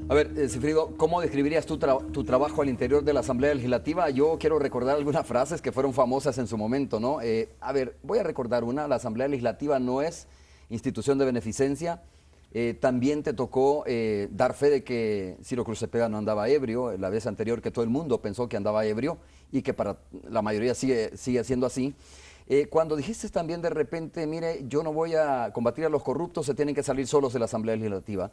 A ver, Sigfrido, ¿cómo describirías tu trabajo al interior de la Asamblea Legislativa? Yo quiero recordar algunas frases que fueron famosas en su momento, ¿no? A ver, voy a recordar una. La Asamblea Legislativa no es institución de beneficencia. También te tocó dar fe de que Ciro Cruz Cepeda no andaba ebrio, la vez anterior que todo el mundo pensó que andaba ebrio y que para la mayoría sigue siendo así. Cuando dijiste también de repente, mire, yo no voy a combatir a los corruptos, se tienen que salir solos de la Asamblea Legislativa.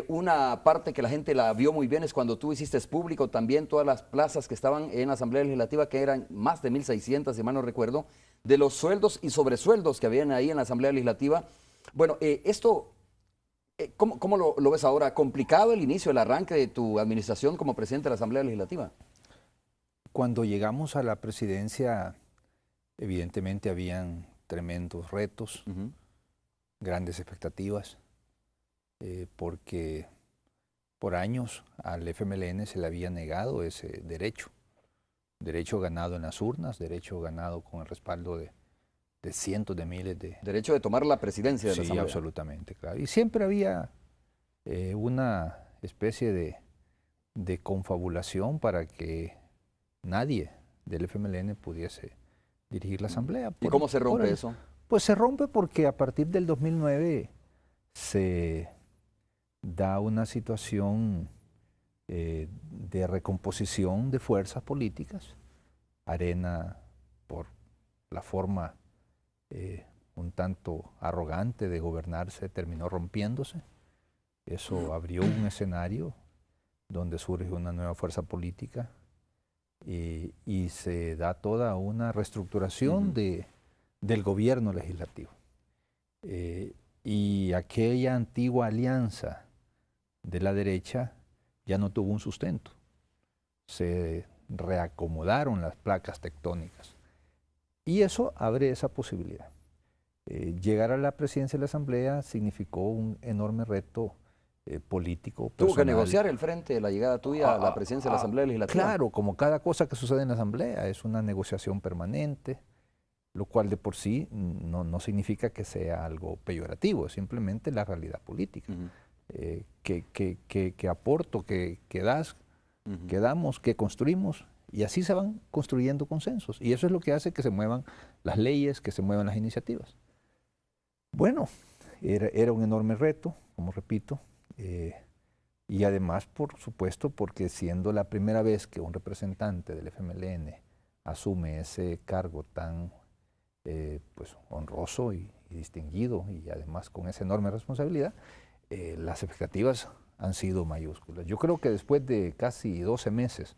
Una parte que la gente la vio muy bien es cuando tú hiciste público también todas las plazas que estaban en la Asamblea Legislativa, que eran más de 1.600, si mal no recuerdo, de los sueldos y sobresueldos que habían ahí en la Asamblea Legislativa. Bueno, esto, ¿cómo lo ves ahora? ¿Complicado el inicio, el arranque de tu administración como presidente de la Asamblea Legislativa? Cuando llegamos a la presidencia, evidentemente habían tremendos retos, grandes expectativas, porque por años al FMLN se le había negado ese derecho ganado en las urnas, derecho ganado con el respaldo de cientos de miles de... Derecho de tomar la presidencia de la Asamblea. Sí, absolutamente, claro. Y siempre había una especie de confabulación para que nadie del FMLN pudiese dirigir la Asamblea. ¿Y cómo se rompe eso? Pues se rompe porque a partir del 2009 se da una situación de recomposición de fuerzas políticas. Arena, por la forma un tanto arrogante de gobernarse, terminó rompiéndose. Eso abrió un escenario donde surge una nueva fuerza política y se da toda una reestructuración del gobierno legislativo. Y aquella antigua alianza de la derecha ya no tuvo un sustento. Se reacomodaron las placas tectónicas. Y eso abre esa posibilidad. Llegar a la presidencia de la Asamblea significó un enorme reto político, personal. Tuvo que negociar el frente de la llegada tuya a la presidencia de la Asamblea Legislativa. Claro, como cada cosa que sucede en la Asamblea, es una negociación permanente, lo cual de por sí no significa que sea algo peyorativo, es simplemente la realidad política. Que aporto, que das, que damos, que construimos, y así se van construyendo consensos. Y eso es lo que hace que se muevan las leyes, que se muevan las iniciativas. Bueno, era un enorme reto, como repito, y además, por supuesto, porque siendo la primera vez que un representante del FMLN asume ese cargo tan pues, honroso y distinguido, y además con esa enorme responsabilidad, las expectativas han sido mayúsculas. Yo creo que después de casi 12 meses,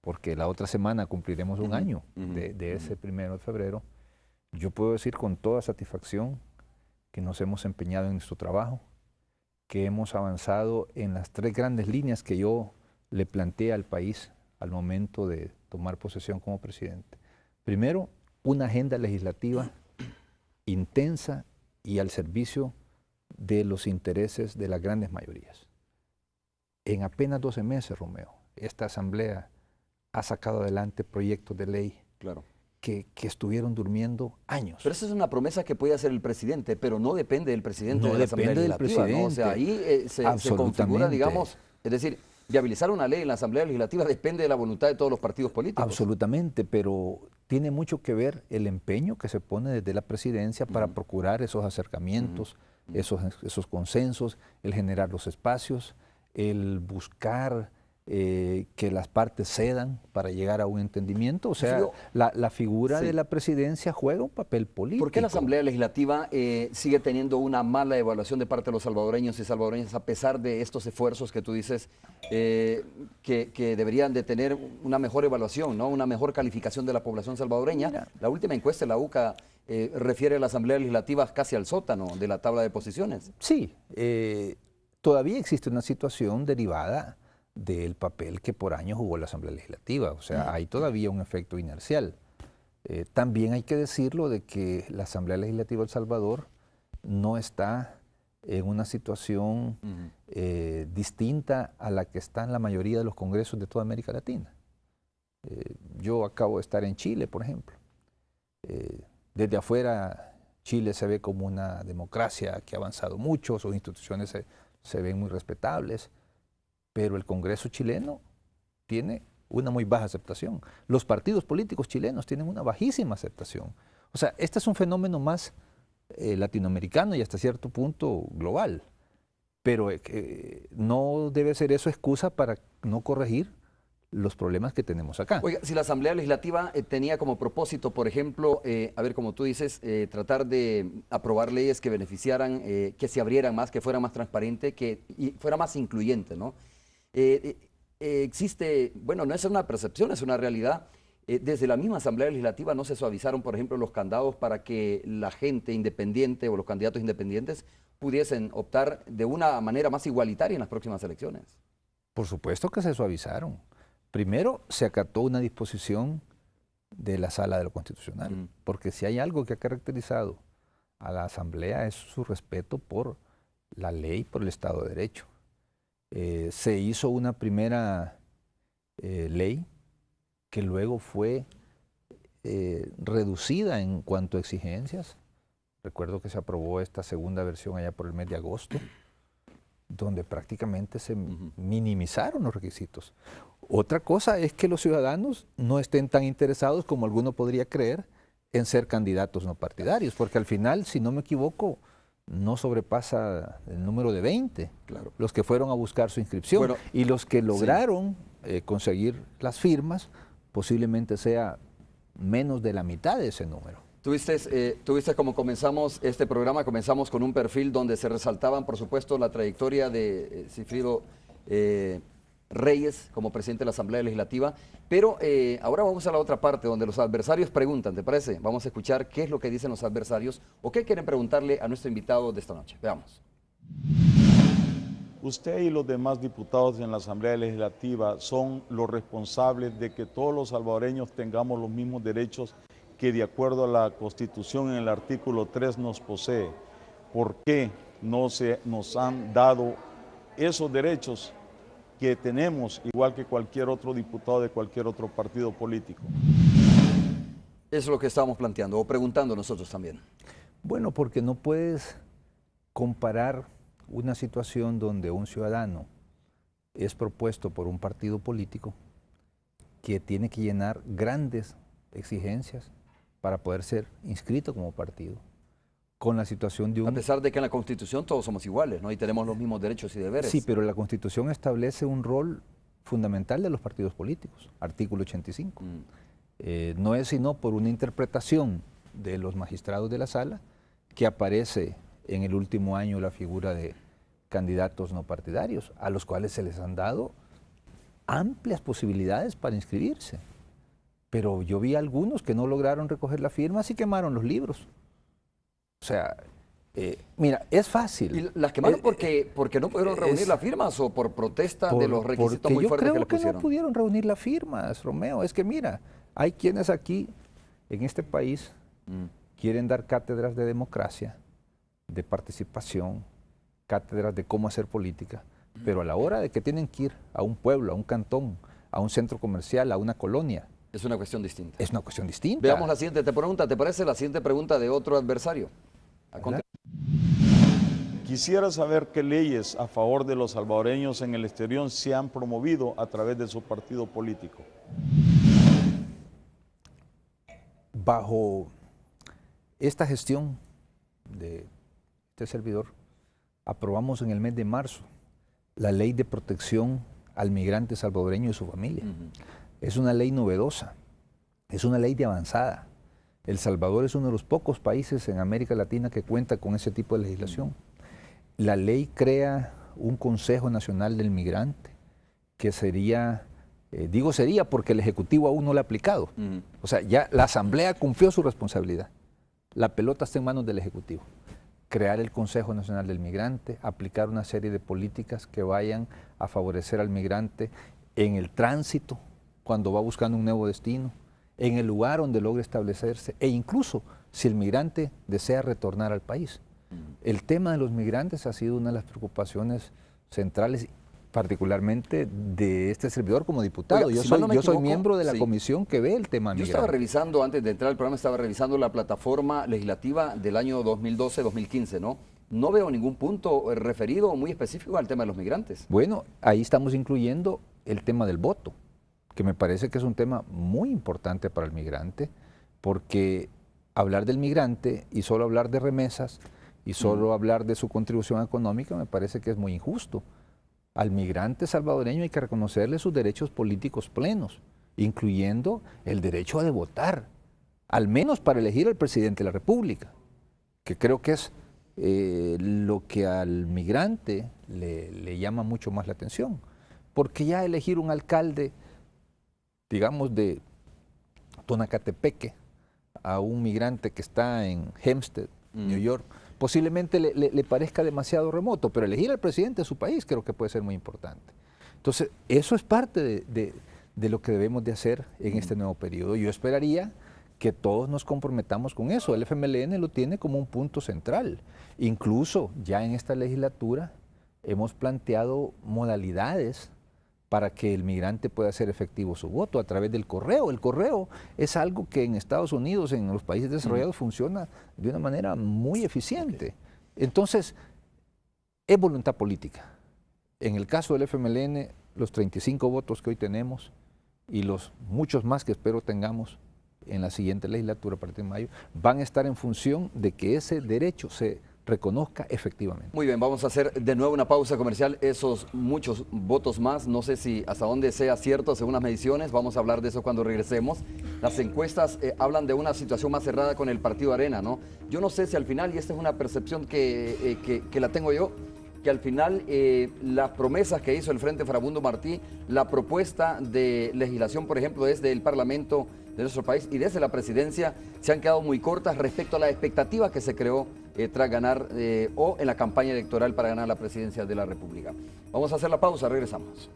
porque la otra semana cumpliremos un año de ese 1 de febrero, yo puedo decir con toda satisfacción que nos hemos empeñado en nuestro trabajo, que hemos avanzado en las 3 grandes líneas que yo le planteé al país al momento de tomar posesión como presidente. Primero, una agenda legislativa intensa y al servicio de los intereses de las grandes mayorías. En apenas 12 meses, Romeo, esta Asamblea ha sacado adelante proyectos de ley que estuvieron durmiendo años. Pero esa es una promesa que puede hacer el presidente, pero no depende del presidente de la Asamblea Legislativa, ¿no? O sea, ahí se configura, digamos, es decir, viabilizar una ley en la Asamblea Legislativa depende de la voluntad de todos los partidos políticos. Absolutamente, pero tiene mucho que ver el empeño que se pone desde la presidencia para procurar esos acercamientos, esos consensos, el generar los espacios, el buscar que las partes cedan para llegar a un entendimiento. O sea, la figura de la presidencia juega un papel político. ¿Por qué la Asamblea Legislativa sigue teniendo una mala evaluación de parte de los salvadoreños y salvadoreñas a pesar de estos esfuerzos que tú dices que deberían de tener una mejor evaluación, ¿no? Una mejor calificación de la población salvadoreña? Mira, la última encuesta de la UCA refiere a la Asamblea Legislativa casi al sótano de la tabla de posiciones. Sí, todavía existe una situación derivada del papel que por años jugó la Asamblea Legislativa. O sea, hay todavía un efecto inercial. También hay que decirlo de que la Asamblea Legislativa de El Salvador no está en una situación distinta a la que está en la mayoría de los congresos de toda América Latina. Yo acabo de estar en Chile, por ejemplo. Desde afuera, Chile se ve como una democracia que ha avanzado mucho, sus instituciones se ven muy respetables. pero el Congreso chileno tiene una muy baja aceptación. Los partidos políticos chilenos tienen una bajísima aceptación. O sea, este es un fenómeno más latinoamericano y hasta cierto punto global, pero no debe ser eso excusa para no corregir los problemas que tenemos acá. Oiga, si la Asamblea Legislativa tenía como propósito, por ejemplo, a ver, como tú dices, tratar de aprobar leyes que beneficiaran, que se abrieran más, que fuera más transparente, y fuera más incluyente, ¿no? Existe, bueno, no es una percepción, es una realidad. Desde la misma Asamblea Legislativa no se suavizaron, por ejemplo, los candados para que la gente independiente o los candidatos independientes pudiesen optar de una manera más igualitaria en las próximas elecciones. Por supuesto que se suavizaron. Primero, se acató una disposición de la Sala de lo Constitucional, porque si hay algo que ha caracterizado a la Asamblea es su respeto por la ley, por el Estado de Derecho. Se hizo una primera ley que luego fue reducida en cuanto a exigencias. Recuerdo que se aprobó esta segunda versión allá por el mes de agosto, donde prácticamente se minimizaron los requisitos. Otra cosa es que los ciudadanos no estén tan interesados como alguno podría creer en ser candidatos no partidarios, porque al final, si no me equivoco, no sobrepasa el número de 20, claro, los que fueron a buscar su inscripción. Bueno, y los que lograron conseguir las firmas, posiblemente sea menos de la mitad de ese número. Tuviste como comenzamos este programa, comenzamos con un perfil donde se resaltaban, por supuesto, la trayectoria de Sigfrido Reyes como presidente de la Asamblea Legislativa, pero ahora vamos a la otra parte donde los adversarios preguntan, ¿te parece? Vamos a escuchar qué es lo que dicen los adversarios o qué quieren preguntarle a nuestro invitado de esta noche. Veamos. Usted y los demás diputados en la Asamblea Legislativa son los responsables de que todos los salvadoreños tengamos los mismos derechos que de acuerdo a la Constitución en el artículo 3 nos posee. ¿Por qué no se nos han dado esos derechos que tenemos igual que cualquier otro diputado de cualquier otro partido político? Eso es lo que estábamos planteando o preguntando nosotros también. Bueno, porque no puedes comparar una situación donde un ciudadano es propuesto por un partido político que tiene que llenar grandes exigencias para poder ser inscrito como partido, con la situación de un... A pesar de que en la Constitución todos somos iguales, ¿no? Y tenemos los mismos derechos y deberes. Sí, pero la Constitución establece un rol fundamental de los partidos políticos, artículo 85. No es sino por una interpretación de los magistrados de la Sala que aparece en el último año la figura de candidatos no partidarios, a los cuales se les han dado amplias posibilidades para inscribirse. Pero yo vi algunos que no lograron recoger las firmas y quemaron los libros. O sea, mira, es fácil. ¿Y las quemaron porque no pudieron reunir las firmas o por protesta de los requisitos muy fuertes que les pusieron? Yo creo que no pudieron reunir las firmas, Romeo. Es que mira, hay quienes aquí, en este país, quieren dar cátedras de democracia, de participación, cátedras de cómo hacer política, pero a la hora de que tienen que ir a un pueblo, a un cantón, a un centro comercial, a una colonia, es una cuestión distinta. Es una cuestión distinta. Veamos la siguiente pregunta. ¿Te parece la siguiente pregunta de otro adversario? Quisiera saber qué leyes a favor de los salvadoreños en el exterior se han promovido a través de su partido político. Bajo esta gestión de este servidor, aprobamos en el mes de marzo la Ley de Protección al Migrante Salvadoreño y su familia. Es una ley novedosa, es una ley de avanzada. El Salvador es uno de los pocos países en América Latina que cuenta con ese tipo de legislación. La ley crea un Consejo Nacional del Migrante, que sería, digo sería porque el Ejecutivo aún no lo ha aplicado. O sea, ya la Asamblea cumplió su responsabilidad. La pelota está en manos del Ejecutivo. Crear el Consejo Nacional del Migrante, aplicar una serie de políticas que vayan a favorecer al migrante en el tránsito, cuando va buscando un nuevo destino, en el lugar donde logre establecerse e incluso si el migrante desea retornar al país. El tema de los migrantes ha sido una de las preocupaciones centrales, particularmente de este servidor como diputado. Oiga, yo soy miembro de la comisión que ve el tema migrante. Yo estaba revisando, antes de entrar al programa, estaba revisando la plataforma legislativa del año 2012-2015, ¿no? no veo ningún punto referido muy específico al tema de los migrantes. Bueno, ahí estamos incluyendo el tema del voto, que me parece que es un tema muy importante para el migrante, porque hablar del migrante y solo hablar de remesas y solo hablar de su contribución económica me parece que es muy injusto. Al migrante salvadoreño hay que reconocerle sus derechos políticos plenos, incluyendo el derecho de votar, al menos para elegir al presidente de la República, que creo que es lo que al migrante le llama mucho más la atención, porque ya elegir un alcalde, digamos, de Tonacatepeque a un migrante que está en Hempstead, New York, posiblemente le parezca demasiado remoto, pero elegir al presidente de su país creo que puede ser muy importante. Entonces, eso es parte de lo que debemos de hacer en este nuevo periodo. Yo esperaría que todos nos comprometamos con eso. El FMLN lo tiene como un punto central. Incluso ya en esta legislatura hemos planteado modalidades para que el migrante pueda hacer efectivo su voto a través del correo. El correo es algo que en Estados Unidos, en los países desarrollados, funciona de una manera muy eficiente. Entonces, es voluntad política. En el caso del FMLN, los 35 votos que hoy tenemos y los muchos más que espero tengamos en la siguiente legislatura a partir de mayo, van a estar en función de que ese derecho se reconozca efectivamente. Muy bien, vamos a hacer de nuevo una pausa comercial. Esos muchos votos más, no sé si hasta dónde sea cierto según las mediciones, vamos a hablar de eso cuando regresemos. Las encuestas hablan de una situación más cerrada con el partido Arena, ¿no? Yo no sé si al final, y esta es una percepción que la tengo yo, que al final las promesas que hizo el Frente Farabundo Martí, la propuesta de legislación, por ejemplo, desde el Parlamento de nuestro país y desde la presidencia, se han quedado muy cortas respecto a la expectativa que se creó tras ganar o en la campaña electoral para ganar la presidencia de la República. Vamos a hacer la pausa, regresamos.